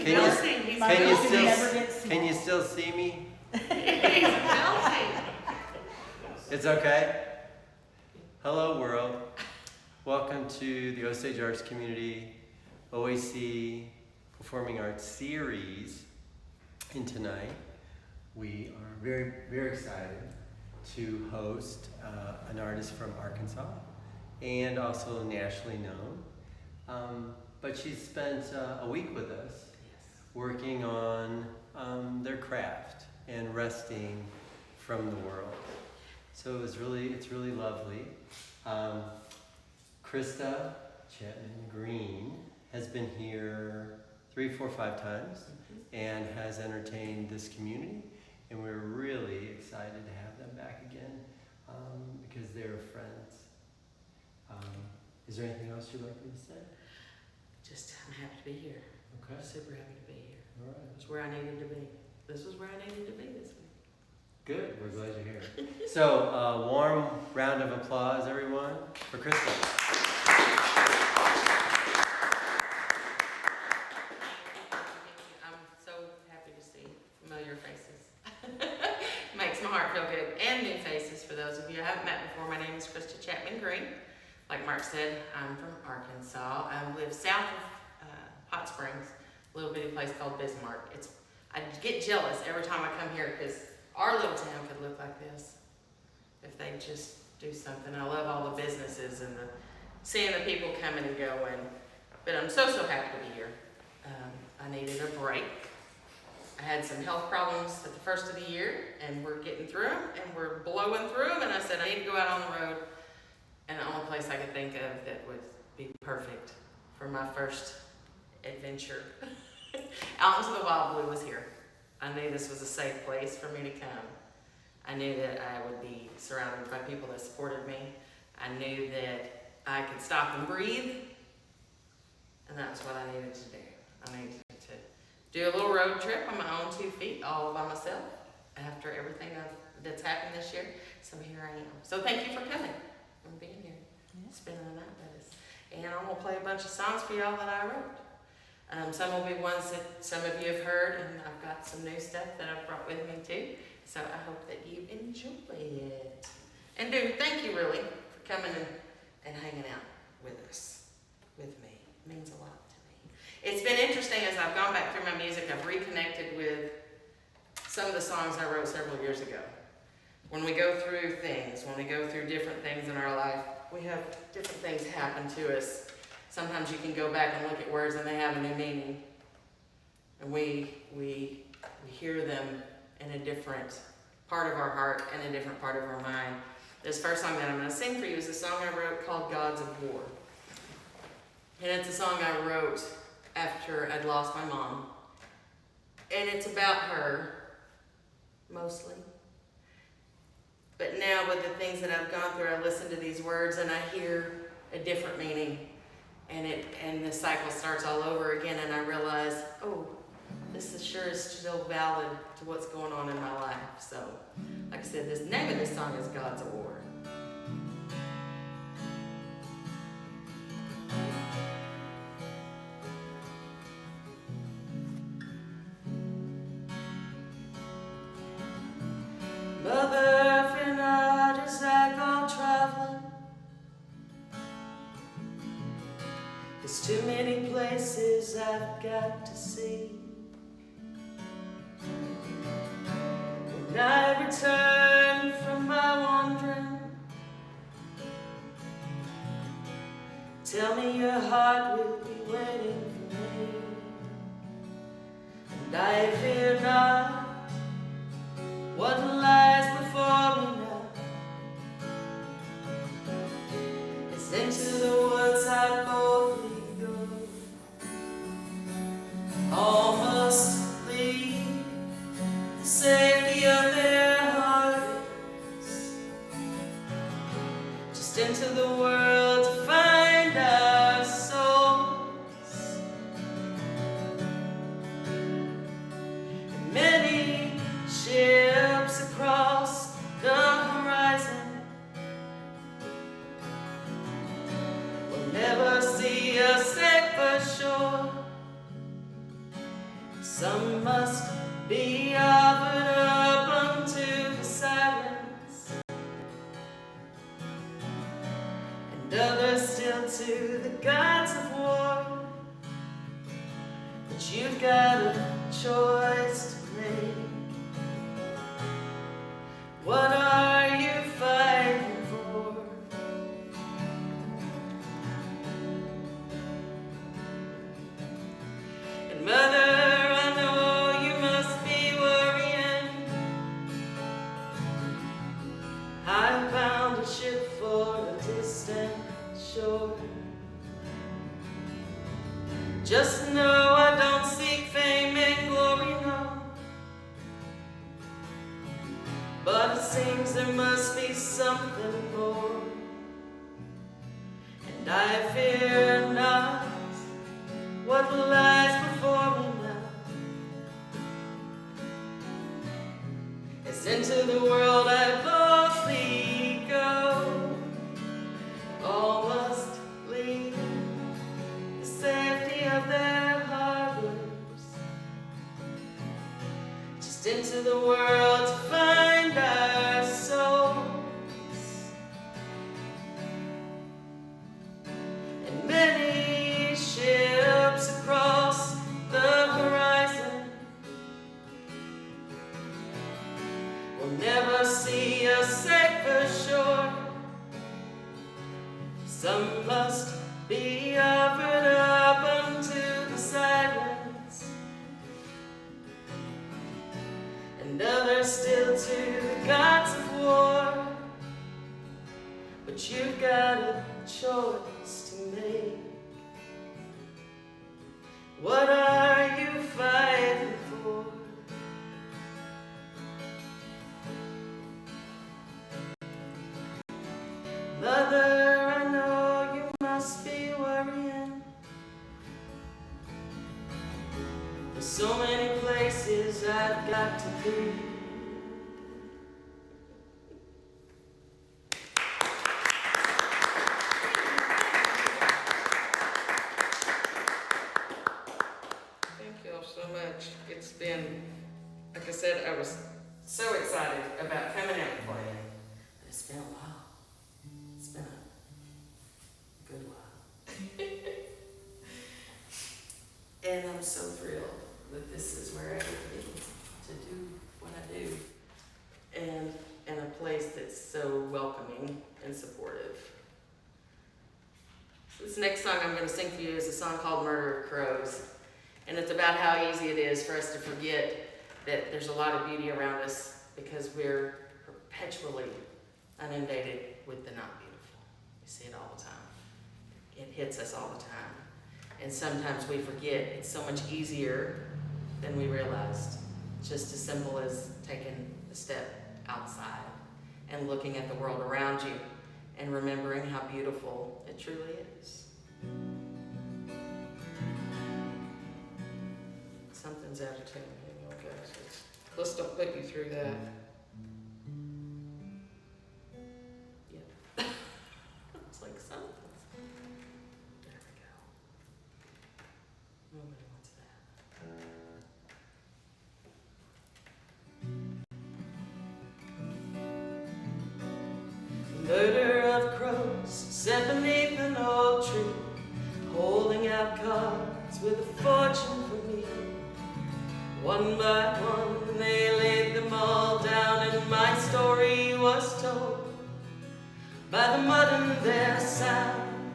Can you still see me? He's melting. It's okay. Hello, world. Welcome to the Osage Arts Community OAC Performing Arts Series. And tonight, we are very, very excited to host an artist from Arkansas and also nationally known. But she's spent a week with us working on their craft and resting from the world. So it's really lovely. Krista Chapman Green has been here 3, 4, 5 times and has entertained this community, and we're really excited to have them back again because they're friends. Is there anything else you'd like me to say? Just, I'm happy to be here. Okay. Super happy to be here. All right. It's where I needed to be. This was where I needed to be this week. Good. We're glad you're here. So, warm round of applause, everyone, for Krista. I'm so happy to see familiar faces. Makes my heart feel good. And new faces for those of you I haven't met before. My name is Krista Chapman Green. Like Mark said, I'm from Arkansas. I live south of Hot Springs, a little bitty place called Bismarck. I get jealous every time I come here because our little town could look like this if they just do something. I love all the businesses and seeing the people coming and going. But I'm so happy to be here. I needed a break. I had some health problems at the first of the year, and we're getting through them, and we're blowing through them. And I said, I need to go out on the road. And the only place I could think of that would be perfect for my first adventure out into the wild blue was here. I knew this was a safe place for me to come. I knew that I would be surrounded by people that supported me. I knew that I could stop and breathe. And that's what I needed to do. I needed to do a little road trip on my own 2 feet, all by myself, after everything that's happened this year. So here I am. So thank you for coming and being here, spending the night with us. And I'm going to play a bunch of songs for y'all that I wrote. Some will be ones that some of you have heard, and I've got some new stuff that I've brought with me too. So I hope that you enjoy it. And thank you really for coming and hanging out with us, with me. It means a lot to me. It's been interesting as I've gone back through my music, I've reconnected with some of the songs I wrote several years ago. When we go through things, when we go through different things in our life, we have different things happen to us. Sometimes you can go back and look at words and they have a new meaning. And we hear them in a different part of our heart and a different part of our mind. This first song that I'm going to sing for you is a song I wrote called Gods of War. And it's a song I wrote after I'd lost my mom. And it's about her, mostly. But now with the things that I've gone through, I listen to these words and I hear a different meaning. And the cycle starts all over again, and I realize, oh, this is still valid to what's going on in my life. So, like I said, the name of this song is Gods of War. Mother, if you're not as I go traveling, there's too many places I've got to see. When I return from my wandering, tell me your heart will be waiting for me. And I fear not what lies before me now. It's into the woods I boldly go. All must leave the safety of their hearts, just into the world to find our souls. Some must be offered up unto the silence, and others still to the gods of war. But you've got a choice to make. What are you fighting for? And mother, I know you must be worrying. I found a ship for a distant shore. Just know I don't seek fame and glory, no. But it seems there must be something more. And I fear not what lies before me now. As into the world I boldly go, all must leave the safety of their harbors, just into the world to find our souls. And many ships across the horizon will never see a safer shore. Some must be offered up unto the silence, and others still to the gods of war. But you've got a choice to make. What are you fighting for? Mother, I know you must be worrying. There's so many places I've got to be. Thank you all so much. It's been, like I said, I was so excited about coming out and playing. But it's been a while. It's been a good while. And I'm so thrilled that this is where I get to be, to do what I do. And in a place that's so welcoming and supportive. So this next song I'm going to sing for you is a song called Murder of Crows. And it's about how easy it is for us to forget that there's a lot of beauty around us because we're perpetually inundated with the not beautiful. We see it all the time. It hits us all the time. And sometimes we forget it's so much easier than we realized. Just as simple as taking a step outside and looking at the world around you and remembering how beautiful it truly is. Something's out of tune. Okay, let's don't put you through that. Yep. It's like something's. There we go. Nobody wants that. Murder of crows set beneath an old tree, holding out cards with a fortune for me. One by one they laid them all down, and my story was told by the mud in their sound.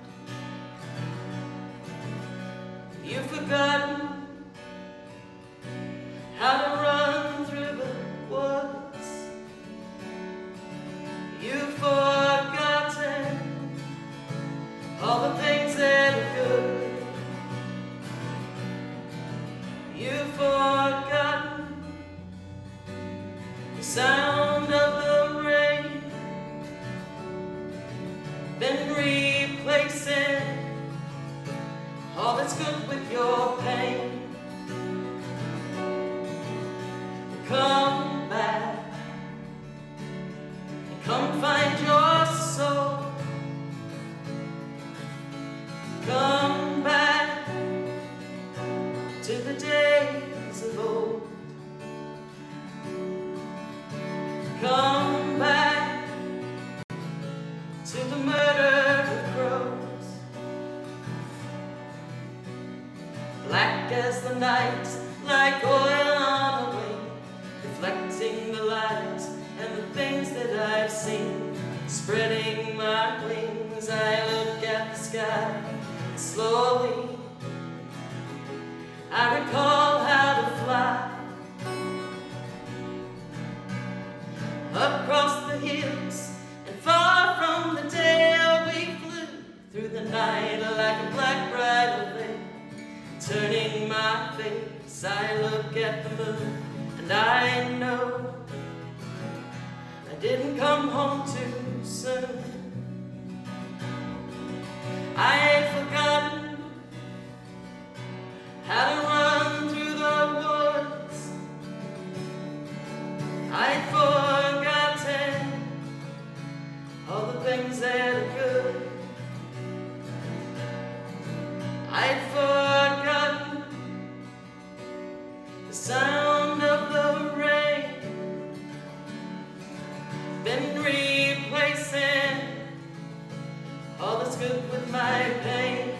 You've forgotten how to run through the woods. You've forgotten all the things that are good. You've forgotten the sound of the rain, been replacing all that's good with your pain. Come back and come find your soul. Come back to the days of black as the night, like oil on a wing, reflecting the light and the things that I've seen. Spreading my wings, I look at the sky, and slowly I recall how to fly across the hills and far from the dale. We flew through the night like a black bridal veil. Turning my face, I look at the moon, and I know I didn't come home too soon. I ain't forgotten how to run through the woods. I ain't forgotten all the things that are good. I ain't forgotten the sound of the rain. Been replacing all that's good with my pain.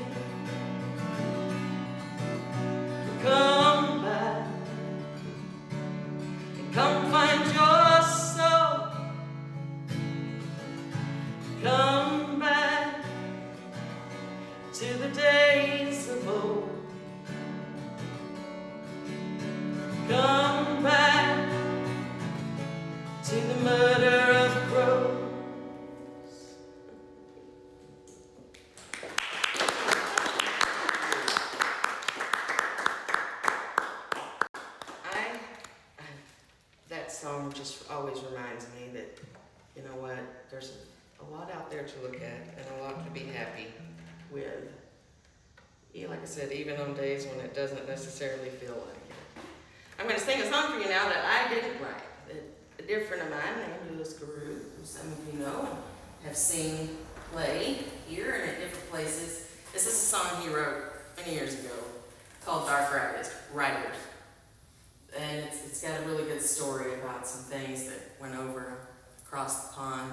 Come back and come find your soul. Come back to the days of old. Come back to the murder of crows. That song just always reminds me that, you know what, there's a lot out there to look at and a lot to be happy with. Yeah, like I said, even on days when it doesn't necessarily feel like it. I'm going to sing a song for you now that I didn't write. A dear friend of mine named Lewis Guru, who some of you know and have seen play here and at different places. This is a song he wrote many years ago called Dark Riders. And it's got a really good story about some things that went over across the pond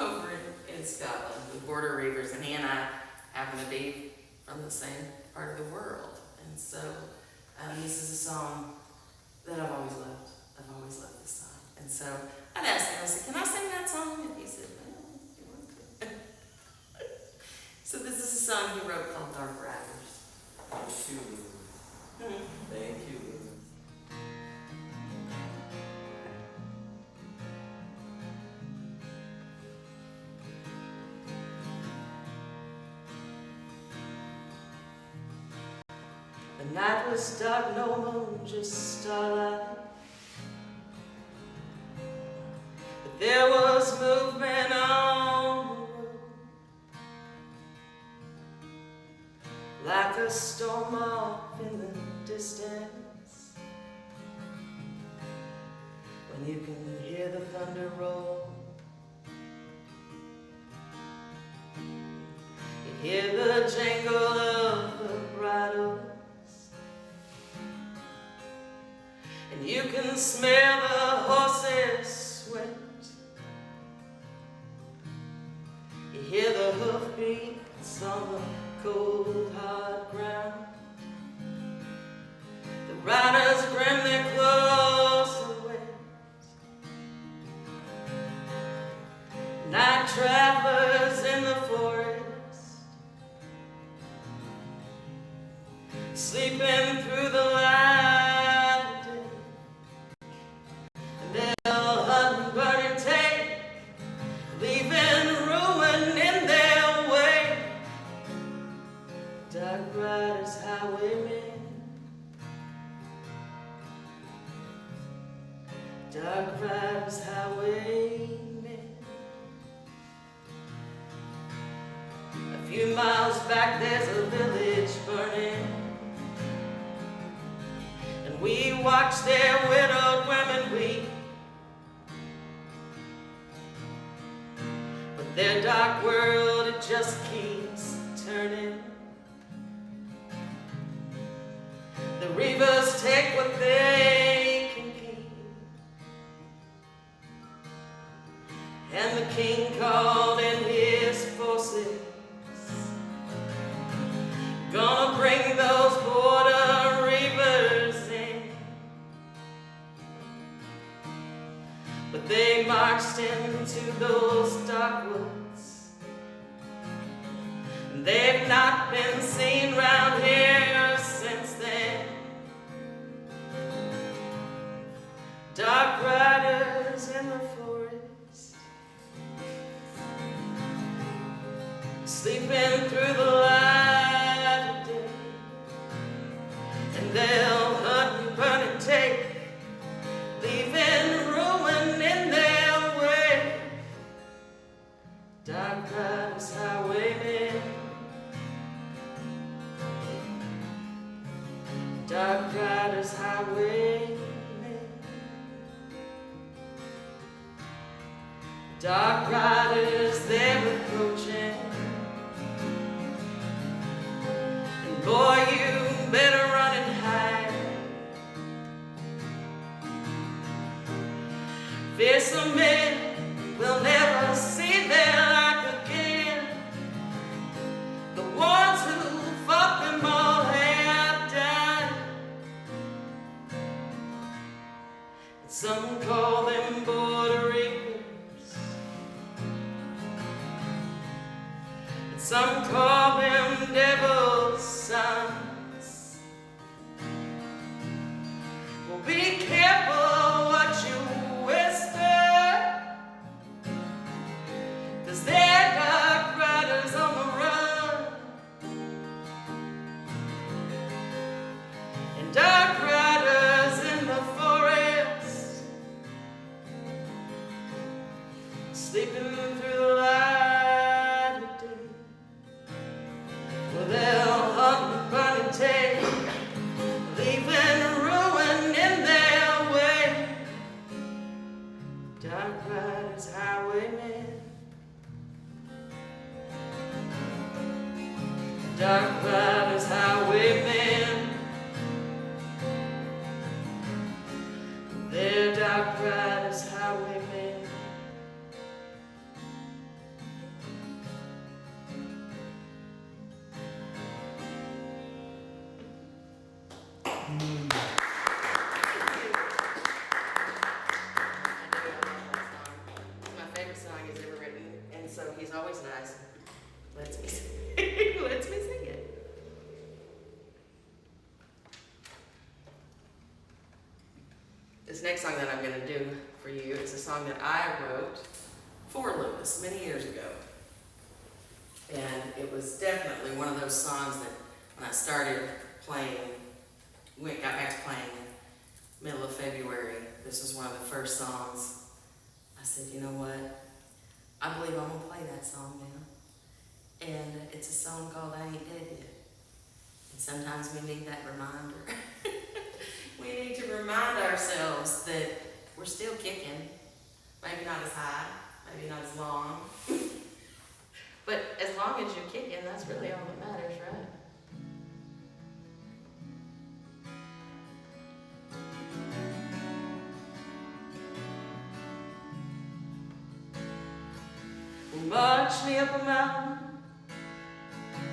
over in Scotland with border reavers, and he and I happen to be from the same part of the world. And so this is a song that I've always loved. I've always loved this song. And so I'd asked him, I said, can I sing that song? And he said, well, if you want to. So this is a song he wrote called Dark Riders. Thank you. Thank you. The night was dark, no moon, just starlight. But there was movement on the road, like a storm off in the distance, when you can hear the thunder roll. You hear the jangle of the bridle, and you can smell the horse's sweat. You hear the hoofbeats on the cold, hard ground. The riders grim their clothes away. Night travelers in the forest, sleeping through the light. Dark riders, highwaymen, dark riders, highwaymen. A few miles back there's a village burning, and we watch their widowed women weep. But their dark world, it just keeps turning. The reavers take what they can keep, and the king called in his forces, gonna bring those borders marched into those dark woods. They've not been seen round here since then. Dark riders in the forest, sleeping through the light of day, and they'll hunt and burn and take, leaving ruin in their way. Dark riders, highwaymen, dark riders, highwaymen, dark riders, they're approaching. And boy, you better run and hide. Fearsome men will never see their like again. The ones who fought them all have died. And some call them border reapers, and some call them devil's sons. Well, be careful what you whisper, 'cause they're dark riders on the run, and dark riders in the forest, sleeping through the light of day. Well, they'll hunt and burn and take, leaving ruin in their way. Dark riders, highwaymen, dark riders, highwaymen, they're dark riders, highwaymen. My favorite song he's ever written, and so he's always nice. Lets me sing. Lets me sing it. This next song that I'm going to do for you is a song that I wrote for Lewis many years ago. And it was definitely one of those songs that when I started playing, got back to playing middle of February, this was one of the first songs. I said, you know what? I believe I'm going to play that song now. And it's a song called I Ain't Dead Yet. And sometimes we need that reminder. We need to remind ourselves that we're still kicking. Maybe not as high, maybe not as long. But as long as you're kicking, that's really all that matters, right? March me up a mountain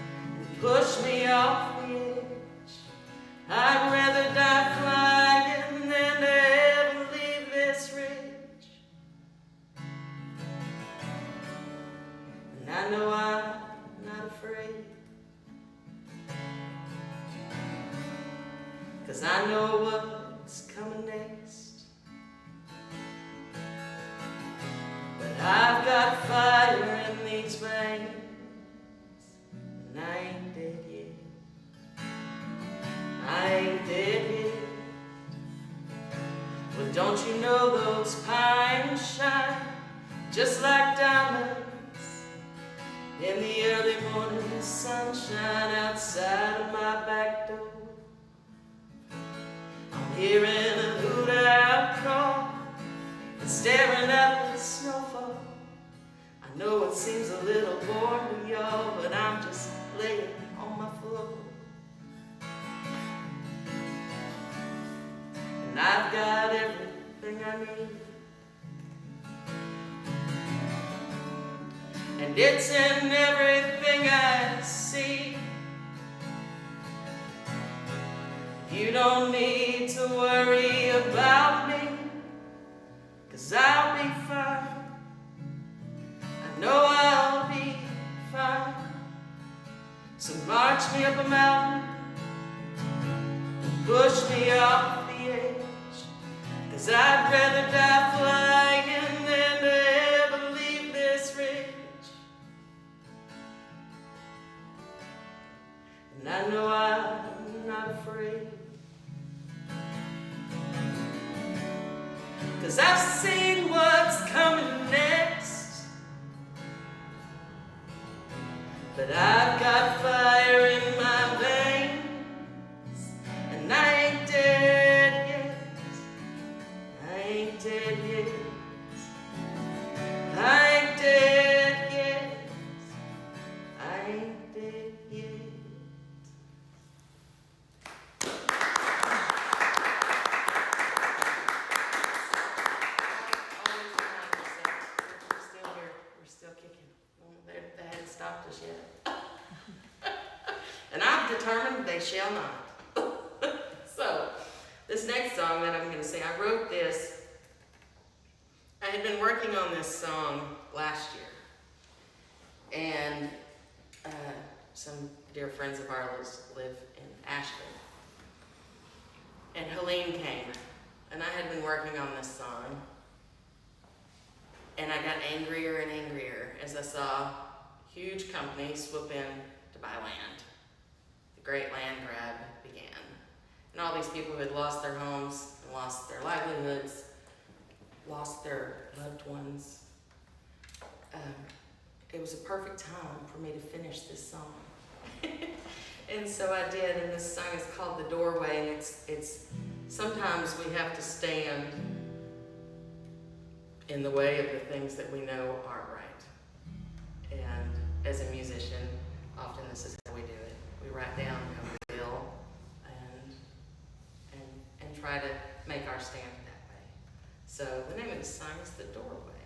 and push me off the edge. I'd rather die flying than to ever leave this ridge. And I know I'm not afraid, 'cause I know what's coming next. I've got fire in these veins, and I ain't dead yet. I ain't dead yet. Well, don't you know those pines shine just like diamonds in the early morning sunshine outside of my back door? I'm hearing a hoot owl call and staring at the snowfall. I know it seems a little boring to y'all, but I'm just laying on my floor. And I've got everything I need, and it's in everything I see. You don't need to worry about me, 'cause I'll be fine. So march me up a mountain, push me off the edge, 'cause I'd rather die flying than to ever leave this ridge. And I know I'm not afraid, 'cause I've seen what's coming next. But I've got fire in my veins, and I ain't dead yet. I ain't dead yet. I ain't dead yet. I ain't dead yet. Always remind yourself, we're still here. We're still kicking. They hadn't stopped us yet. And I'm determined they shall not. So, this next song that I'm going to sing, I wrote this. I had been working on this song last year. And some dear friends of ours live in Asheville. And Helene came. And I had been working on this song. And I got angrier and angrier as I saw huge companies swoop in to buy land. The great land grab began. And all these people who had lost their homes, and lost their livelihoods, lost their loved ones. It was a perfect time for me to finish this song. And so I did, and this song is called The Doorway, and it's sometimes we have to stand in the way of the things that we know aren't right. And as a musician, often this is how we do it. We write down how we feel and try to make our stand that way. So the name of the song is The Doorway.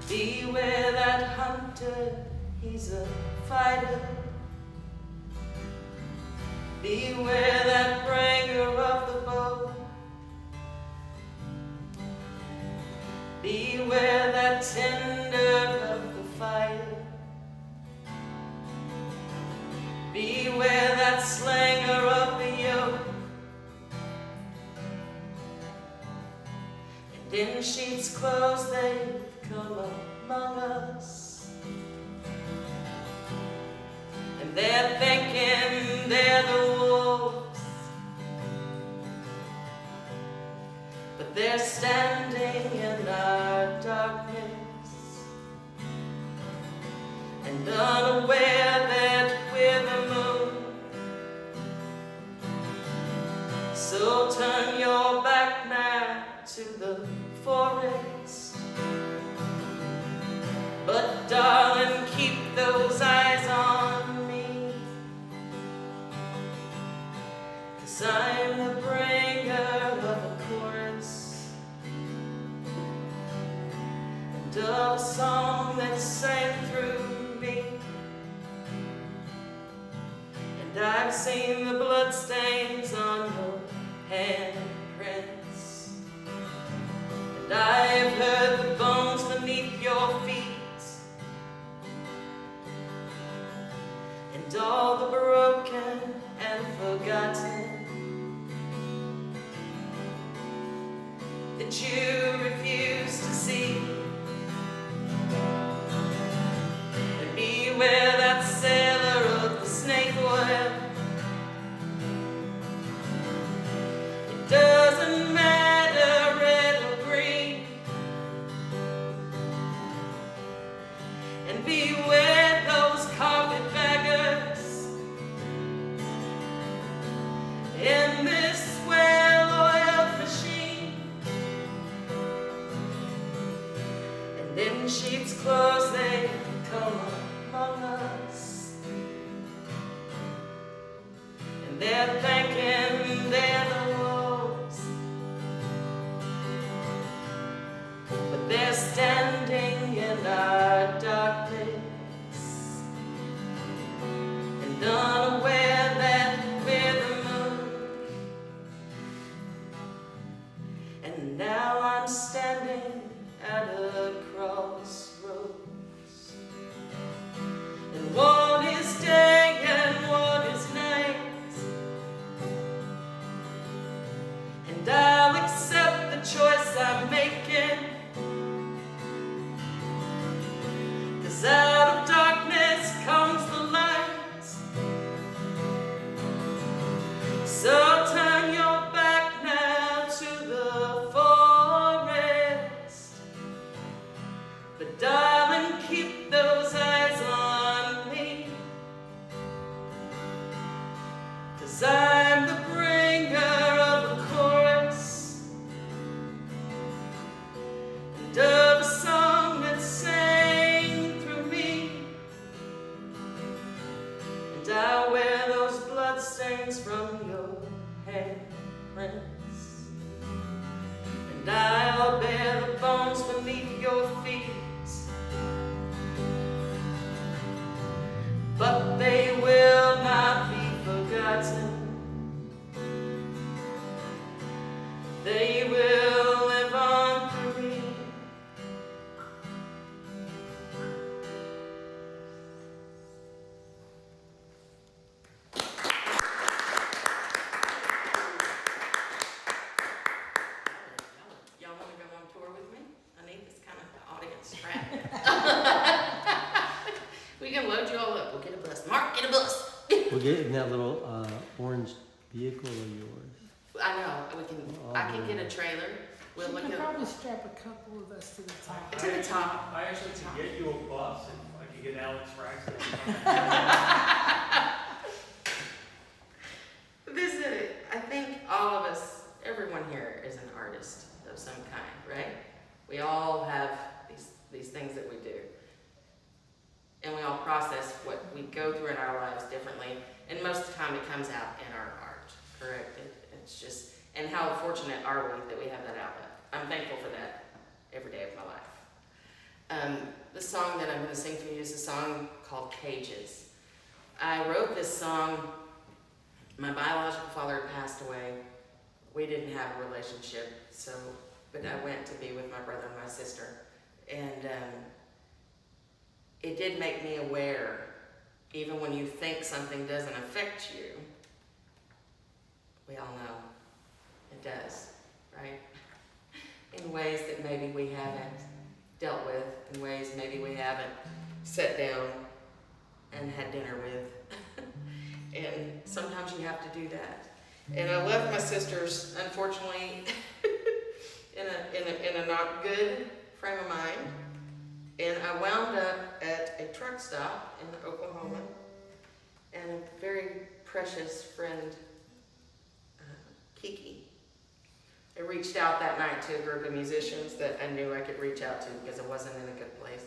Beware that hunter, he's a fighter. Beware that bringer of the bow. Beware that tender of the fire. Beware that slanger of the yoke. And in sheep's clothes they've come among us. And they're thinking they're the wolves, but they're standing in our darkness and unaware that we're the moon. So turn your back now to the forest, but darling, keep those eyes on me, 'cause I'm the bringer of a chorus and of a song that sang through me. And I've seen the bloodstains on your handprints, and I've heard the bones beneath your feet, and all the broken and forgotten that you refuse to see. And beware that sailor of the snake oil. It doesn't matter red or green. And beware those carpetbaggers in this well-oiled machine. And in sheep's clothes they come among us, and they're thinking they're the wolves, but they're standing in our darkness and unaware that we're the moon. And now I'm standing at a crossroads, And I'll wear those bloodstains from your handprints. And I'll bear the bones beneath your feet. But they will not be forgotten. They will live on through me. Y'all want to go on tour with me? I need this kind of audience strap. We can load you all up. We'll get a bus. Mark, get a bus. We'll get in that little orange vehicle of yours. I know. We can. I can get a trailer. We'll She look can at probably strap a couple of us to the top. to the top. I actually could get you a bus if I could get Alex Braxton. This is it. I think all of us, everyone here is an artist of some kind, right? We all have these things that we do. And we all process what we go through in our lives differently. And most of the time it comes out in our art, correct? It's just, and how fortunate are we that we have that outlet? I'm thankful for that every day of my life. The song that I'm going to sing for you is a song called Cages. I wrote this song. My biological father had passed away. We didn't have a relationship, but I went to be with my brother and my sister. And it did make me aware, even when you think something doesn't affect you, we all know it does, right? In ways that maybe we haven't dealt with, in ways maybe we haven't sat down and had dinner with. And sometimes you have to do that. And I left my sisters, unfortunately, in a not good frame of mind. And I wound up at a truck stop in Oklahoma, and a very precious friend, Kiki, I reached out that night to a group of musicians that I knew I could reach out to because I wasn't in a good place.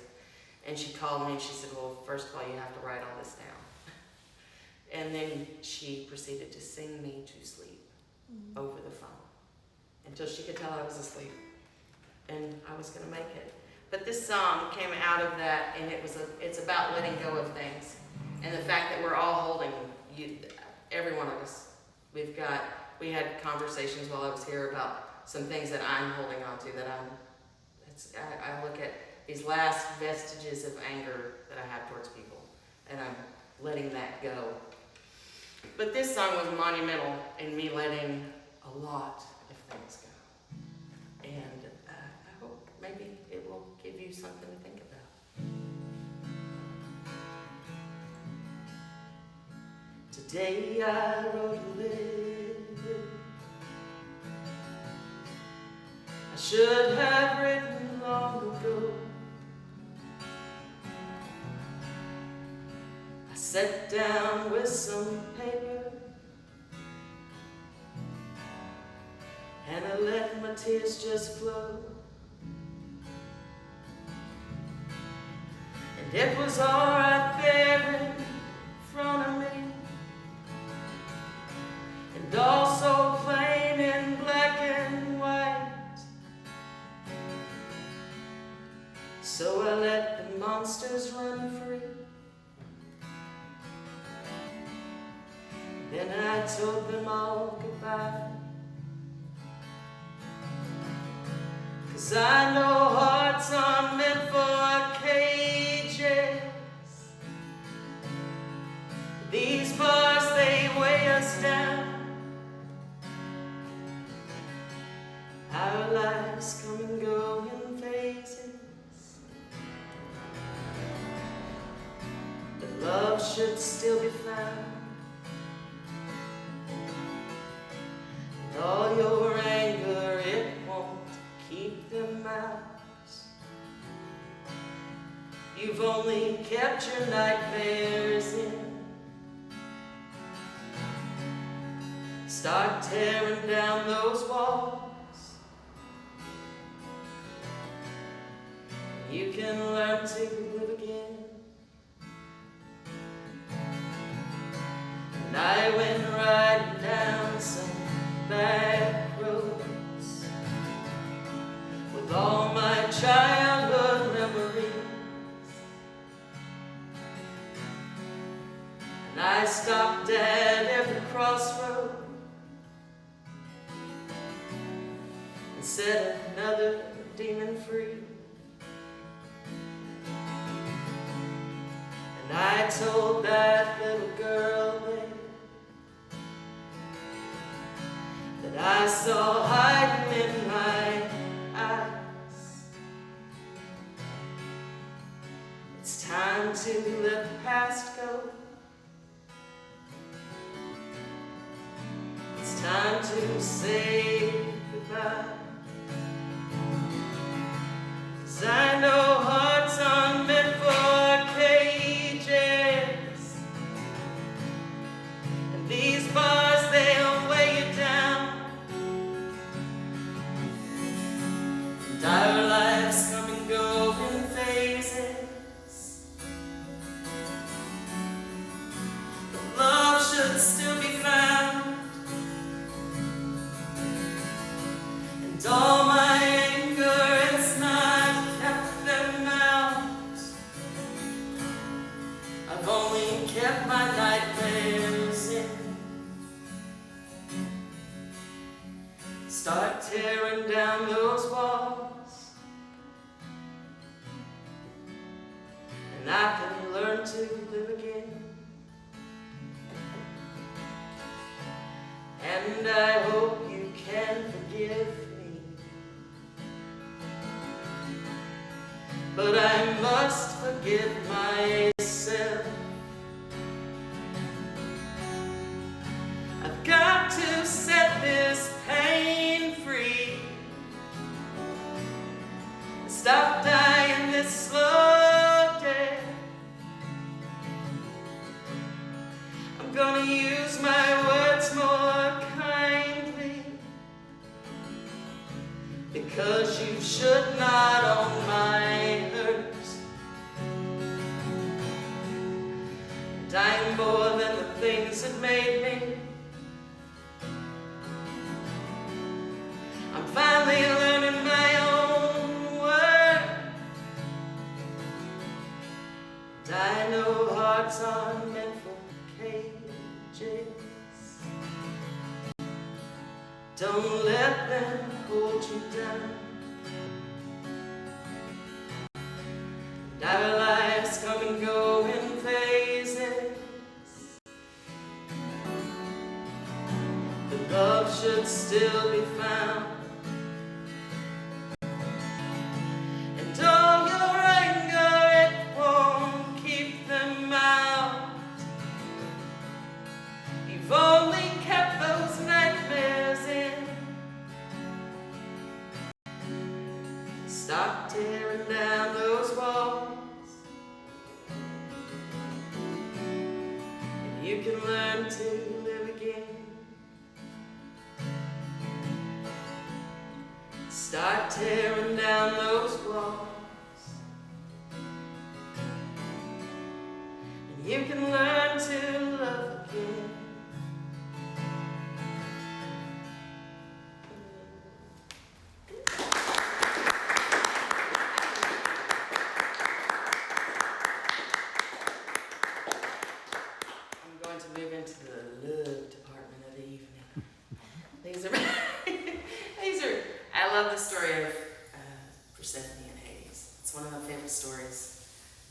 And she called me and she said, well, first of all, you have to write all this down. And then she proceeded to sing me to sleep over the phone until she could tell I was asleep. And I was going to make it. But this song came out of that, and it's about letting go of things. And the fact that we're all holding, every one of us, we had conversations while I was here about some things that I'm holding on to, that I look at these last vestiges of anger that I have towards people, and I'm letting that go. But this song was monumental in me letting a lot of things go. And I hope maybe it will give you something to think about. Today I wrote a letter I should have written long ago. I sat down with some paper and I let my tears just flow. And it was all right there in front of me, and also plain in black and white. So I let the monsters run free. Then I told them all goodbye. 'Cause I know hearts aren't meant for cages. These bars, they weigh us down. Our lives come and go in phases, but love should still be found. And all your anger, it won't keep them out. You've only kept your nightmares in. Start tearing down those walls. You can learn to live again. I went riding down some back roads with all my childhood memories. And I stopped at every crossroad and set another demon free. And I told that little girl there that I saw hiding in my eyes. It's time to let the past go. It's time to say goodbye. 'Cause I know hearts aren't meant for cages, and these bars, they'll weigh you down. And our lives come and go in phases, but love should still be found. And all my anger, it's not kept them out. I've only kept my nightmares in. Start tearing down those walls, and I can learn to live again. And I hope you can forgive me, but I must forgive myself. I've got to set this pain free, stop dying this slow death. I'm gonna use my words more kindly, because you should not own my hurt. And I'm more than the things that made me. I'm finally learning my own worth. And I know hearts aren't meant for cages. Don't let them hold you down. And our lives come and go in phases, but love should still be found. And all your anger, it won't keep them out. You've only kept those nightmares in. Stop tearing down those walls, and you can learn to live again. Start tearing down those walls, and you can learn to love again. I'm going to move into the love department of the evening. I love the story of Persephone and Hades. It's one of my favorite stories.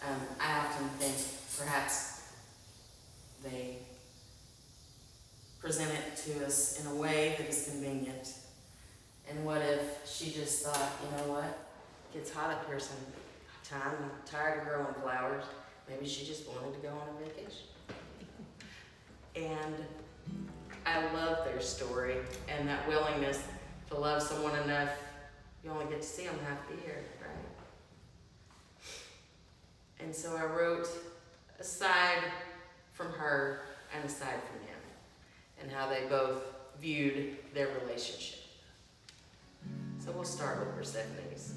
I often think perhaps they present it to us in a way that is convenient. And what if she just thought, you know what, it gets hot up here sometime, I'm tired of growing flowers. Maybe she just wanted to go on a vacation. And I love their story and that willingness to love someone enough. You only get to see them half the year, right? And so I wrote aside from her and aside from him, and how they both viewed their relationship. So we'll start with Persephone's.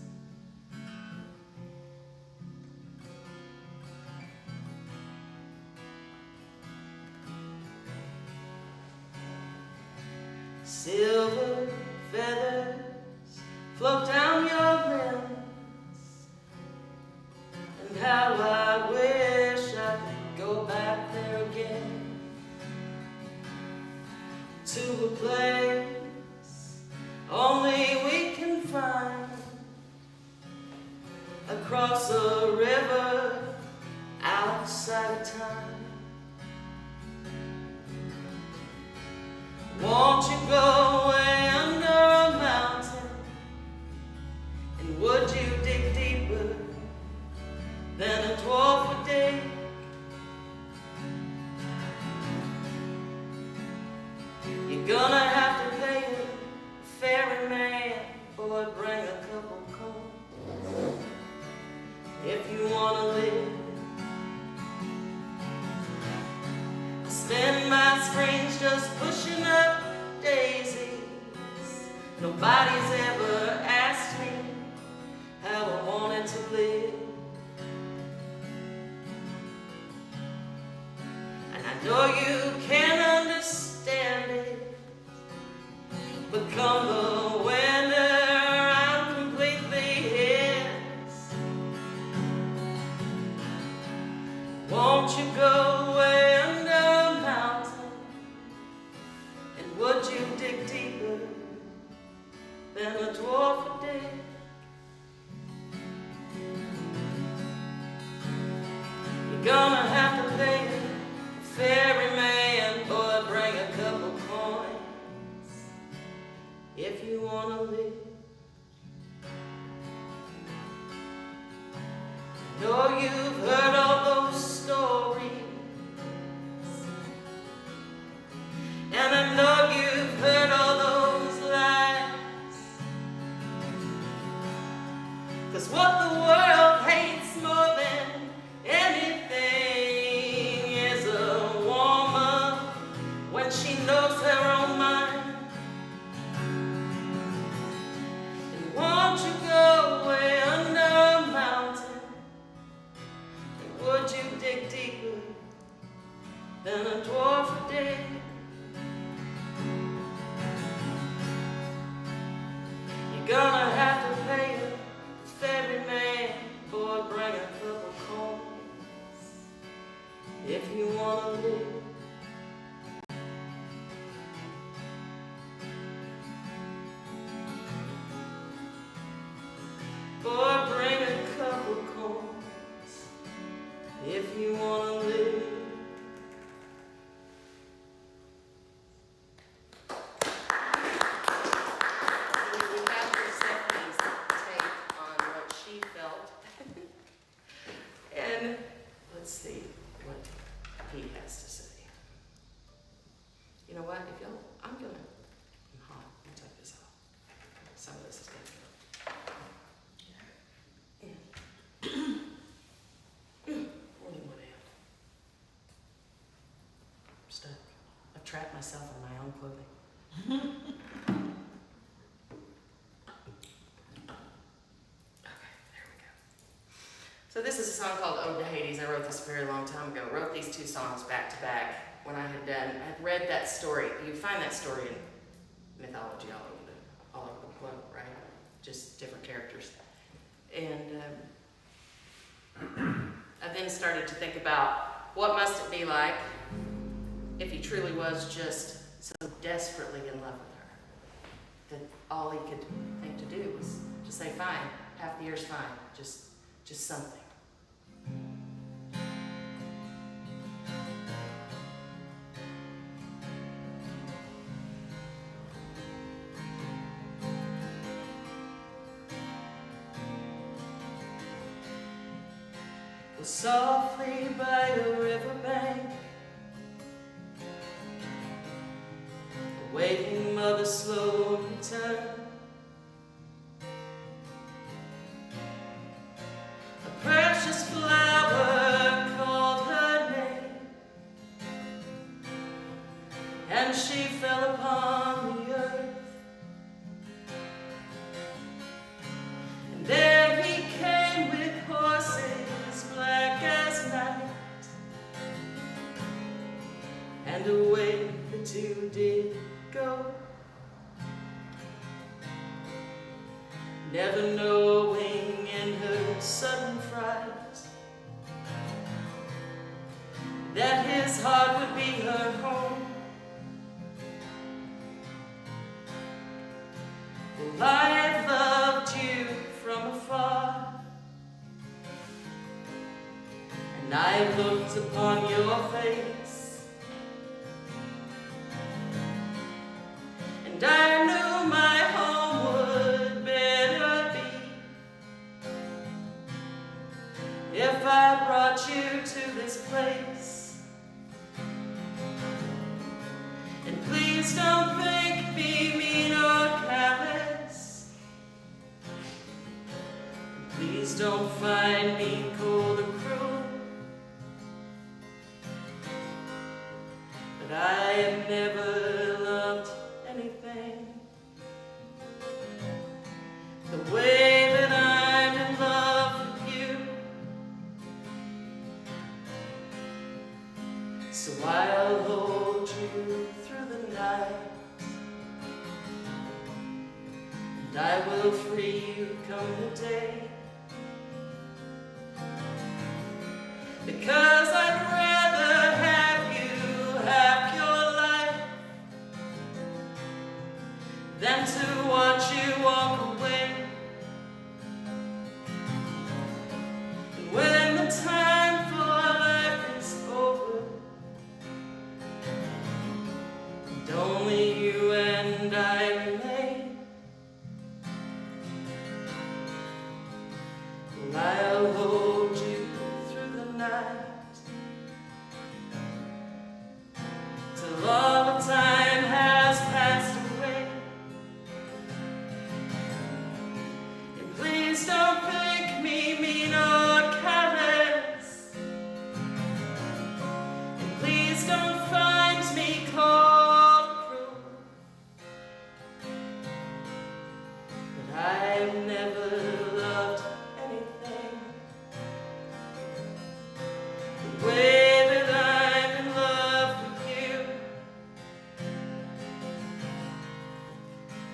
silver feathers float down your limbs, and how I wish I could go back there again, to a place only we can find, across a river outside of time. Won't you go way under a mountain, and would you dig deeper than a dwarf would dig? You're gonna have to pay a ferryman, boy, bring a couple coins if you wanna live. I spend my springs just pushing up daisies. Nobody's ever asked me how I wanted to live, and I know you can't understand it, but come the winter, I'm completely his. Won't you go way under a mountain, and would you dig deeper than a dwarf would dig? You're gonna have to pay a ferryman, boy, bring a couple coins if you wanna live. I know you've heard all those stories, and I know you've heard all those lies, 'cause what the world hates more than anything is a woman when she knows her own mind. And won't you go way under a mountain, and would you dig deeper than a dwarf would dig? You're gonna have to pay a ferryman, boy, bring a couple coins if you wanna live. Boy, bring a couple coins if you wanna live. We have Persephone's take on what she felt. And let's see what he has to say. You know what? If y'all, I'm hot. I'm gonna take this off. Some of this is gonna go. What am? I'm stuck. I've trapped myself in my own clothing. So this is a song called Ode to Hades. I wrote this a very long time ago. I wrote these two songs back to back when I had read that story. You find that story in mythology all over the globe, right? Just different characters. And I then started to think about what must it be like if he truly was just so desperately in love with her that all he could think to do was just say, fine, half the year's fine, just something. Softly by the riverbank, awaiting mother's slow return, a precious flower called her name, and she fell upon the earth, and there he came with horses black as night, and away the two did go. never knowing in her sudden fright that his heart would be her home. Well, I have loved you from afar, and I have looked upon your face, and I knew my home would better be if I brought you to this place. And please don't think me mean or callous. Please don't find me cold or cruel. But I have never loved anything the way that I'm in love with you. So I'll hold you through the night, and I will free you come the day, because I'd rather have you have your life than to watch you walk away. And when the time for life is over, and only you and I remain, well, I'll hold you through the night till all the time has passed away. And please don't think me mean or callous, and please don't find me cold or cruel. But I've never loved anything the way that I'm in love with you.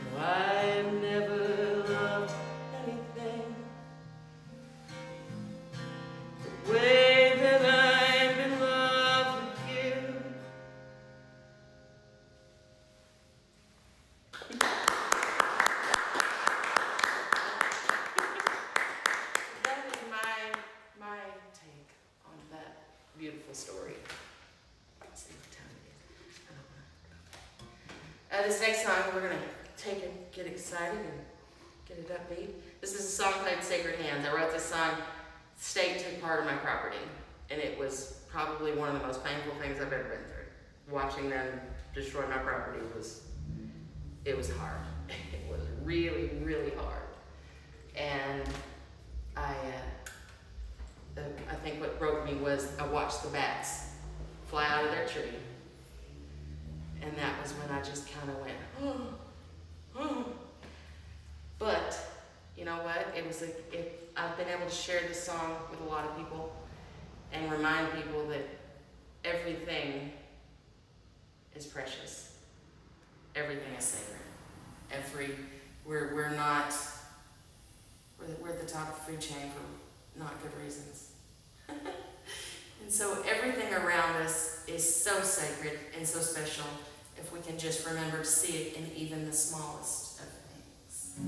No, I've never loved anything the way that I'm in love with you. That is my take on that beautiful story. Let's see what time it is. I don't know. This next song, we're gonna take it, get excited and get it upbeat. This is a song called Sacred Hands. I wrote this song. State took part of my property, and it was probably one of the most painful things I've ever been through. Watching them destroy my property was hard. It was really, really hard. And I think what broke me was I watched the bats fly out of their tree. And that was when I just kind of went, oh, oh. But, you know what? I've been able to share this song with a lot of people and remind people that everything is precious. Everything is sacred. We're at the top of the food chain for not good reasons. And so everything around us is so sacred and so special if we can just remember to see it in even the smallest of things.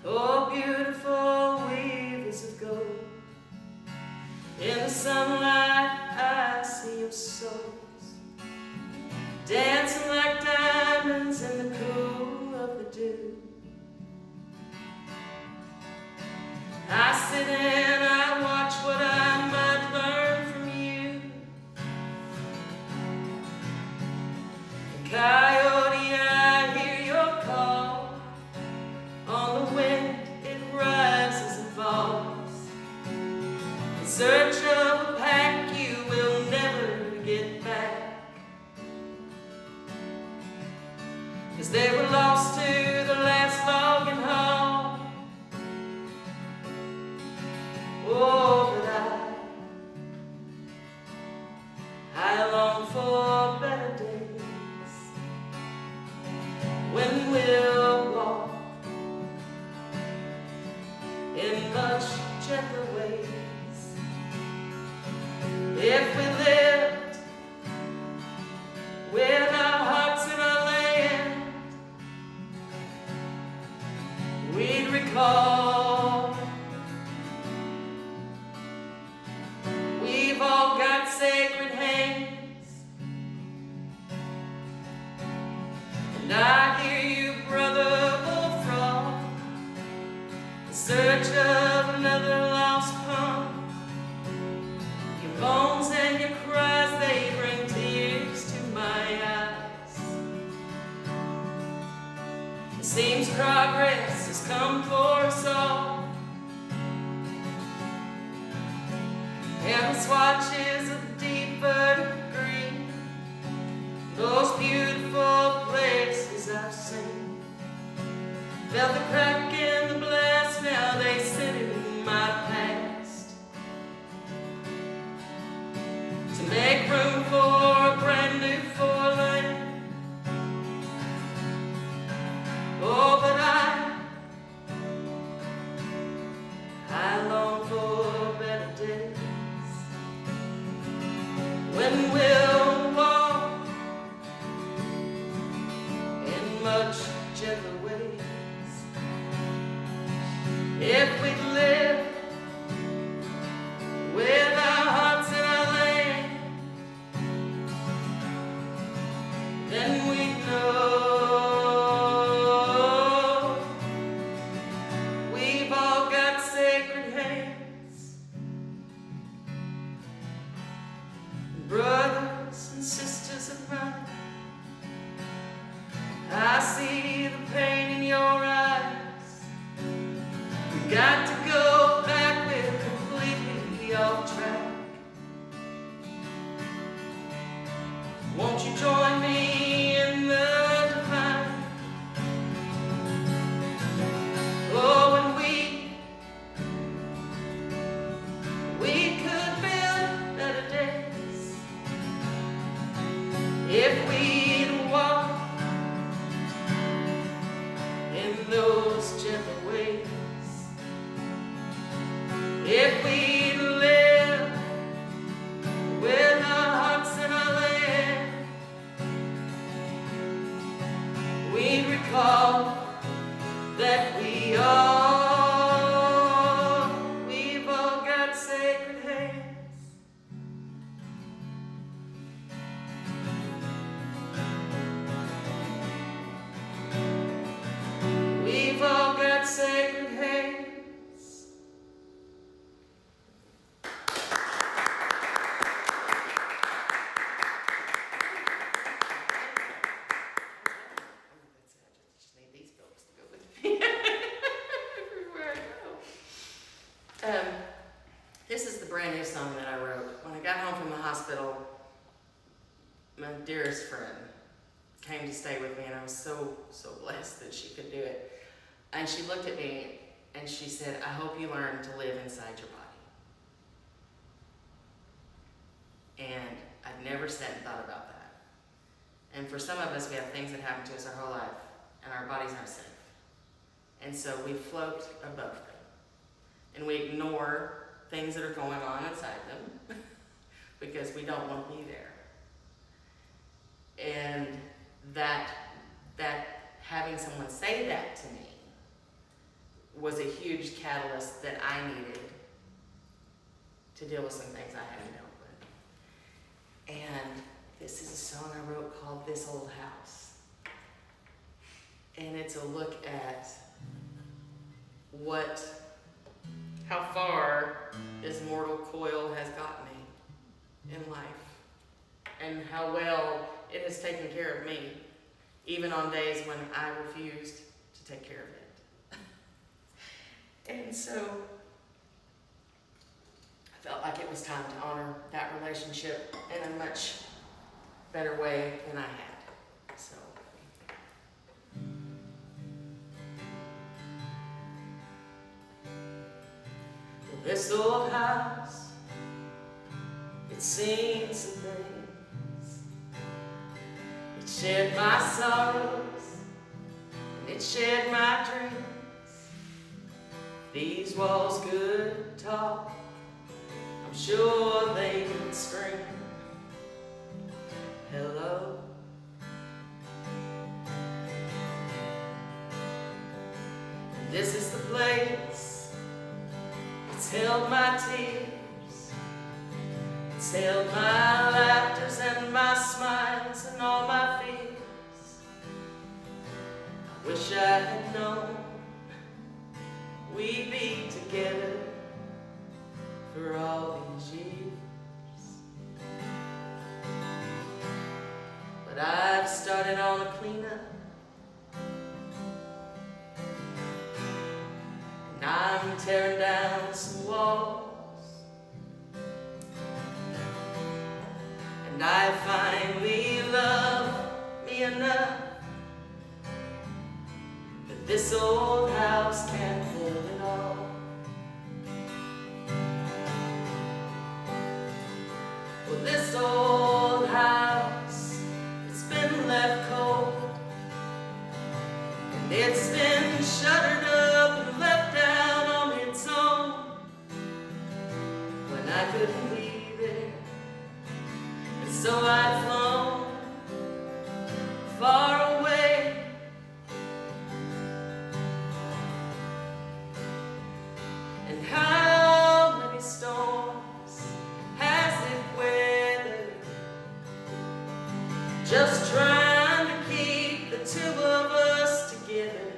Oh, beautiful weavers of gold, in the sunlight I see your souls, dancing like diamonds in the cool of the dew. I sit and I watch what I might learn from you. Coyote, I hear your call. On the wind it rises and falls. In search of a pack you will never get back. 'Cause they were lost to the last logging haul. Oh, but I long for better days when we're seems progress has come for us all. And swatches of deeper green, those beautiful places I've seen. Felt the crack in the blast, now they sit in my past. To make room for a brand new four-lane. Oh, but I long for better days, when we'll walk in much gentler ways. If we'd live with our hearts in our land, then we'd know we've all got sacred hands. Brothers and sisters of mine, I see the pain in your eyes. We got to go back, we're completely off track. Won't you join me in the divine? Oh, and we could build better days if we'd walk in those gentle ways. If we'd live with our hearts in our land, we'd recall that we've all got sacred hands. We've all got sacred hands. This is the brand new song that I wrote. When I got home from the hospital, my dearest friend came to stay with me, and I was so blessed that she could do it. And she looked at me and she said, I hope you learn to live inside your body. And I'd never sat and thought about that. And for some of us, we have things that happen to us our whole life, and our bodies aren't safe. And so we float above them. And we ignore things that are going on inside them because we don't want to be there. And that having someone say that to me was a huge catalyst that I needed to deal with some things I hadn't dealt with. And this is a song I wrote called This Old House. And it's a look at how far this mortal coil has gotten me in life, and how well it has taken care of me, even on days when I refused to take care of it. And so I felt like it was time to honor that relationship in a much better way than I had. So. This old house, it's seen some things. It shared my sorrows, and it shared my dreams. These walls could talk, I'm sure they could scream. Hello. And this is the place. It's held my tears, it's held my laughters and my smiles and all my fears. I wish I had known we'd be together for all these years. But I've started on a cleanup, tearing down some walls. And I finally love me enough that this old house can't hold it all. Well, this old house, it's been left cold, and it's been shuttered up and left out on its own when I couldn't be there. And so I'd flown far away, and how many storms has it weathered, just trying to keep the two of us together,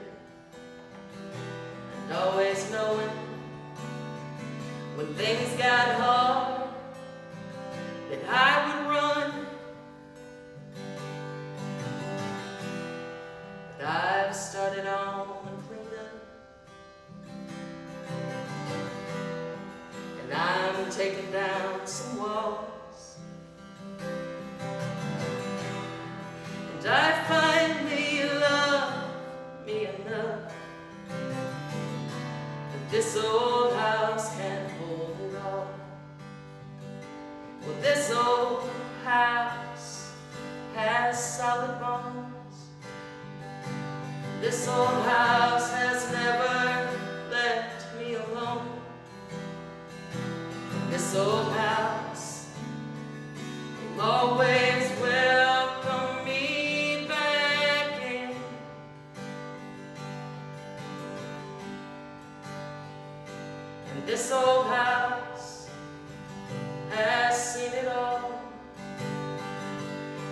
and always knowing when things got hard that I would run. But I've started on a cleanup, and I'm taking down some walls, and I finally love me enough that this old house can't hold it all. Well, this old house has solid bones. This old house has never left me alone. This old house will always welcome me back in. And this old house has seen it all.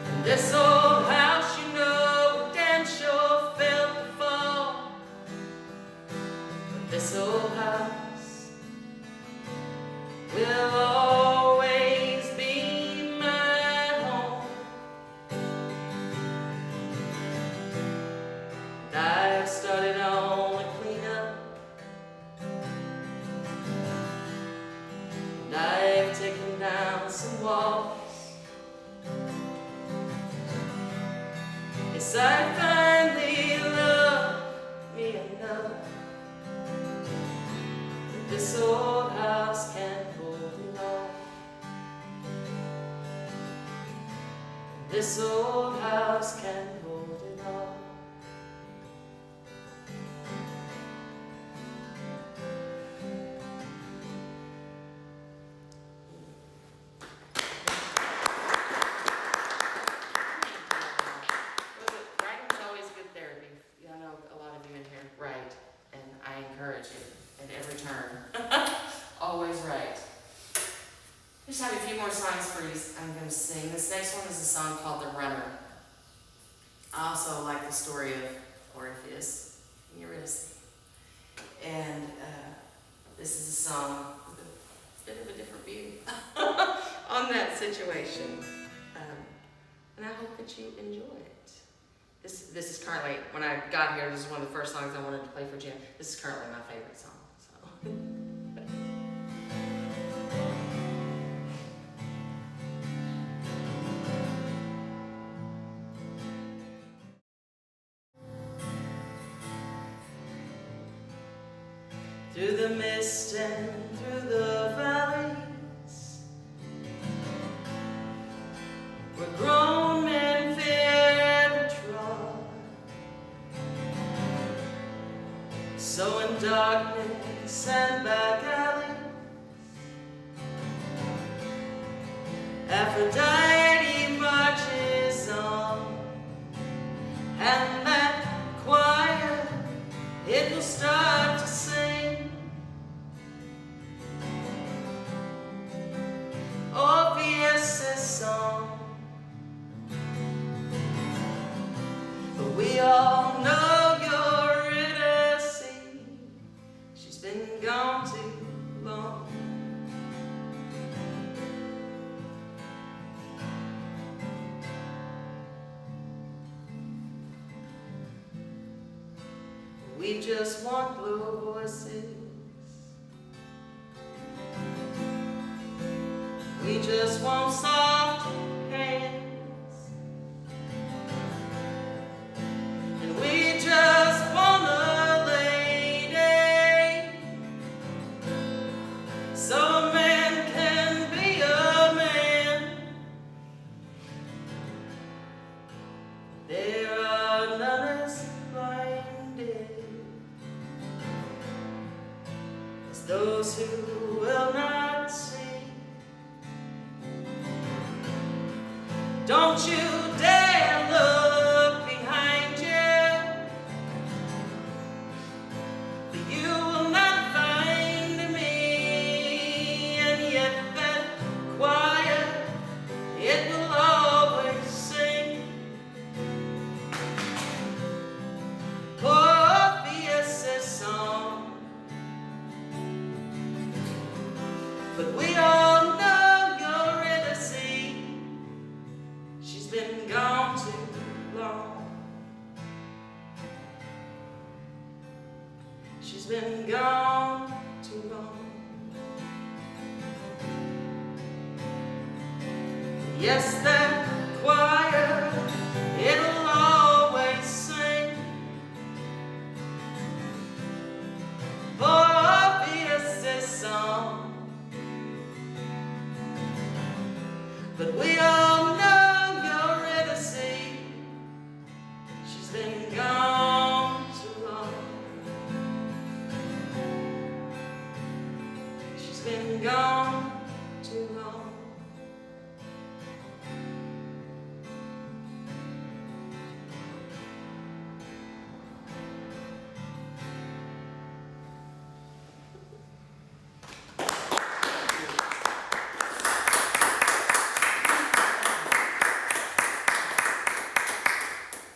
And this old house, you know, damn sure felt the fall. But this old house will always be my home. And I've started on a cleanup, and I've taken down some walls. Yes, I finally love me enough that this old house can't hold it all. This old house can't hold it all. Writing's always good therapy. I know a lot of you in here write, and I encourage it at every turn. Always write. Just have a few more songs for you I'm going to sing. This next one is a song called The Runner. I also like the story of Orpheus and Eurydice. And this is a song with a bit of a different view on that situation. And I hope that you enjoy it. This is currently, when I got here, this is one of the first songs I wanted to play for Jim. This is currently my favorite song. So. Through the mist and through the valleys, where grown men fear to trod, so in darkness and back alleys, Aphrodite marches on, and that choir, it will start to sing. Orpheus' song, but we all know Eurydice, she's been gone too long. We just want blue voices We just want soft hands. And we just want a lady, so a man can be a man. There are none as blinded as those who will not see. Don't you dare look behind you, for you will not find me. And yet that choir, it will always sing. Orpheus' song. But we all know you're in a sea. She's been gone too long. She's been gone too long. Yes, that choir, it'll always sing. Orpheus' song. But we all know you're in a sea. She's been gone too long. She's been gone too long.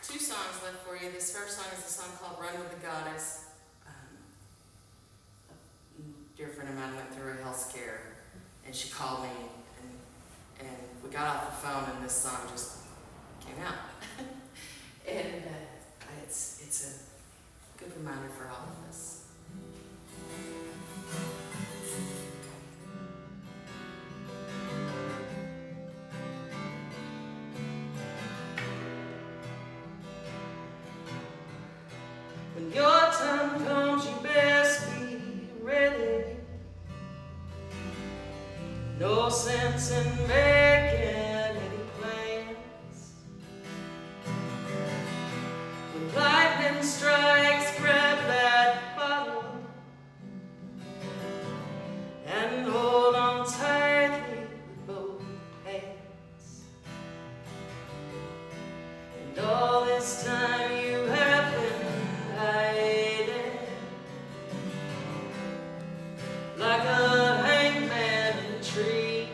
Two songs left for you. This first song is a song called Run with the Goddess. A dear friend of mine went through a health scare, and she called me, and we got off the phone, and this song just came out. And it's a good reminder for all of us. When your time comes, you best be ready. No sense in making any plans. When lightning strikes, grab that bottle and hold on tightly with both hands. And all this time you have been hiding like a hangman in a tree.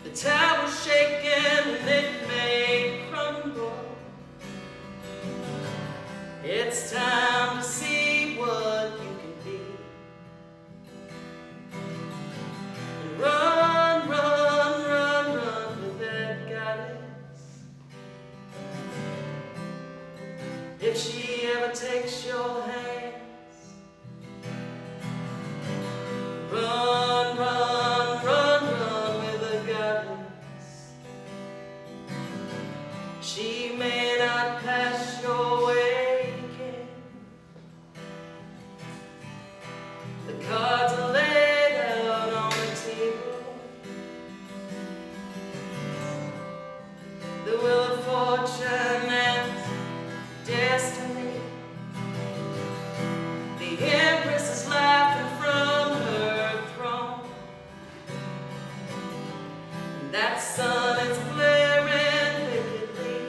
The tower's shaking and it may crumble. It's time to see what you can be. And run, run, run, run with that goddess. If she ever takes your hands, run, run, run, run with the goddess. She may not pass your way again. The cards are laid out on the table. The wheel of fortune and destiny. The empress is laughing from her throne. And that sun is glaring wickedly.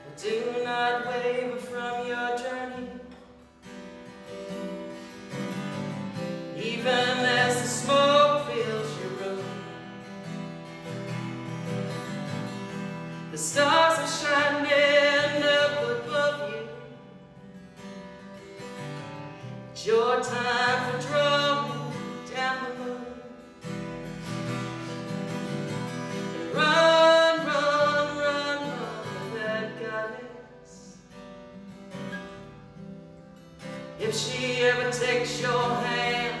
But do not waver from your journey. Even as the smoke fills your room. The stars are shining up above you. It's your time for drawing down the moon. And run, run, run, run with that goddess. If If she ever takes your hand,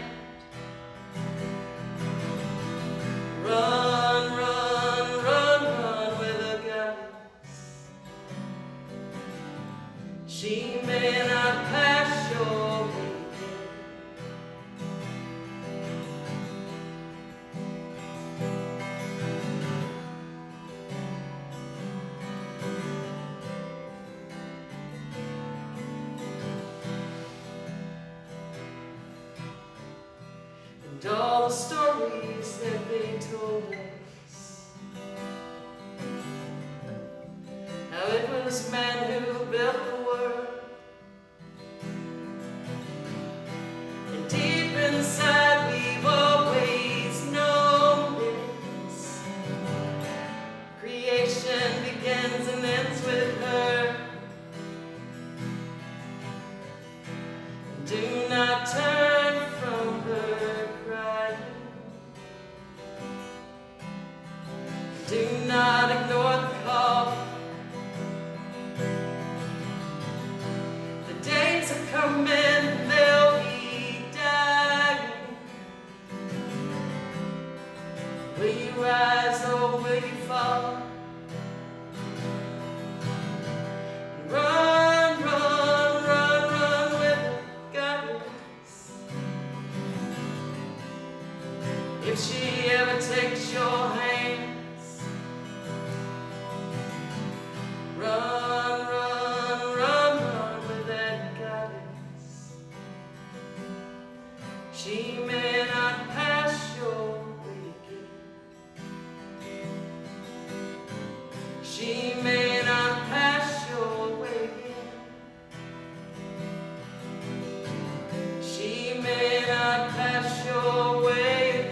run, run, run, run with her guidance. She may not pass your way. And all the stories that they told us, how it was man who built the world, and deep inside we've always known this. Creation begins and ends with her. Do not turn from her crying. Do not ignore the call. The days are coming, they'll be dying. Will you rise or will you fall? Run, run, run, run with guidance. If she ever takes your hands, run, run, run, run with that guidance. She may not pass your way again. She may not pass your way again. She may not pass your way again.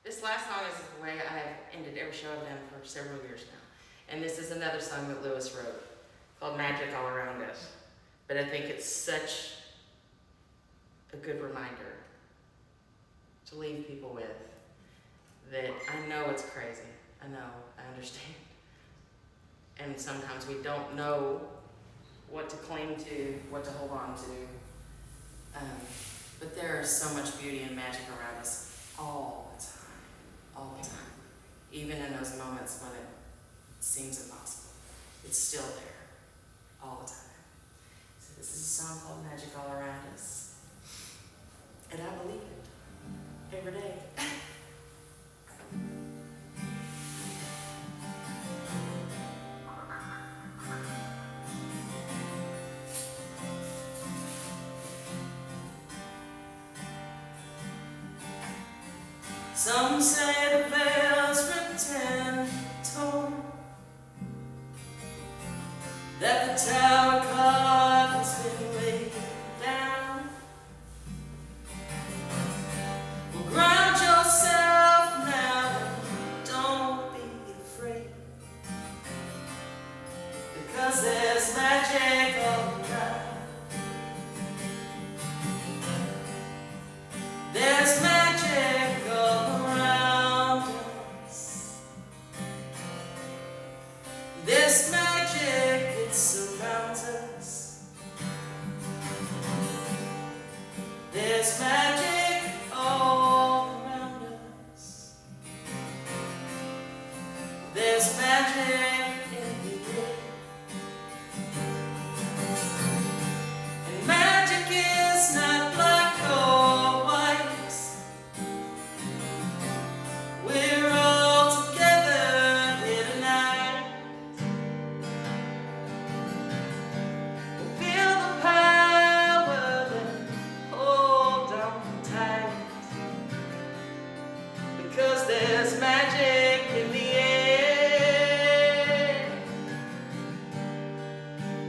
This last song is the way I have ended every show I've done for several years now. And this is another song that Lewis wrote called Magic All Around Us. But I think it's such a good reminder to leave people with that I know it's crazy. I know, I understand. And sometimes we don't know what to cling to, what to hold on to. But there is so much beauty and magic around us all the time. All the time. Even in those moments when it seems impossible. It's still there. All the time. So this is a song called Magic All Around Us. And I believe it. Every day. Some say the veil's ripped and torn, that the tower clock has been laid down. Well, ground yourself now and don't be afraid, because there's magic all around. There's magic all around us. This magic, it surrounds us. There's magic all around us. There's magic in the air. And magic is not black or white. We're all together here tonight. We'll feel the power and hold on tight, because there's magic in the air.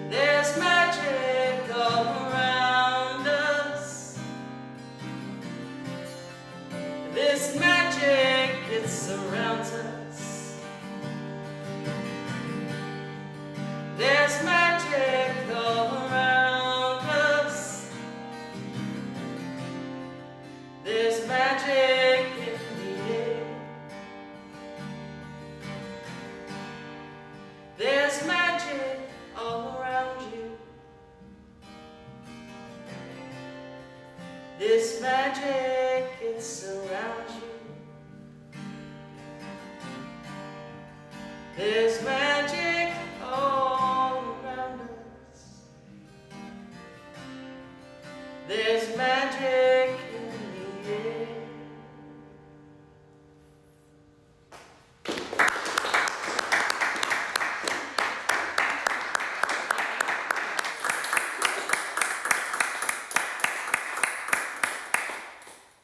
There's magic all around us. This magic, it surrounds us. There's magic all around us. There's magic in the air. There's magic all around you. This magic, it surrounds you. There's magic all around us. There's magic in the air.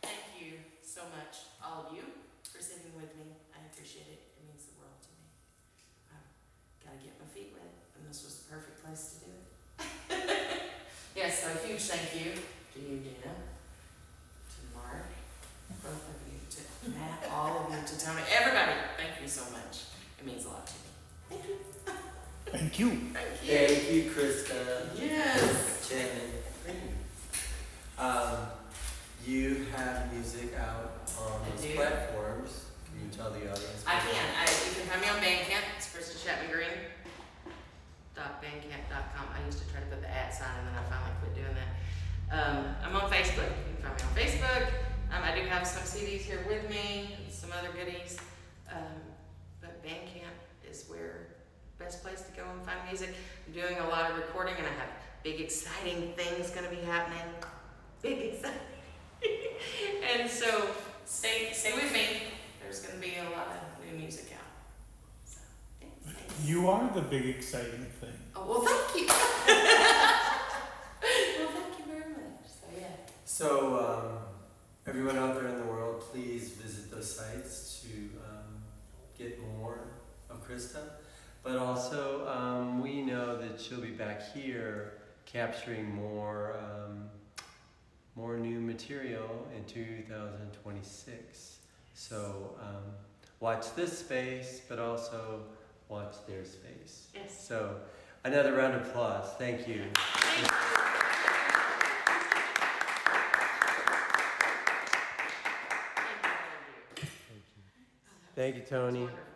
Thank you so much, all of you, for sitting with me. I appreciate it. It means the world to me. I've got to get my feet wet, and this was the perfect place to do it. Yes, so a huge thank you to you, Dina, to Mark, both of you, to Matt, all of you, to Tony, everybody. Thank you so much. It means a lot to me. Thank you. Thank you. Thank you. Thank you, Krista Yes. Chapman Green. You have music out on I those do. platforms. Can you tell the audience? I can. You can find me on Bandcamp. It's Krista Chapman Green. .bandcamp.com. I used to try to put the @ sign and then I finally quit doing that. I'm on Facebook. You can find me on Facebook. I do have some CDs here with me and some other goodies. But Bandcamp is where best place to go and find music. I'm doing a lot of recording and I have big exciting things gonna be happening. Big exciting. And so stay with me. There's gonna be a lot of new music out. So yeah, thanks. You are the big exciting thing. Oh, well, thank you. Well, thank you very much. So, yeah. So, everyone out there in the world, please visit those sites to get more of Krista. But also, we know that she'll be back here capturing more new material in 2026. So, watch this space, but also watch their space. Yes. So, another round of applause. Thank you. Thank you. Thank you, Tony. Wonderful.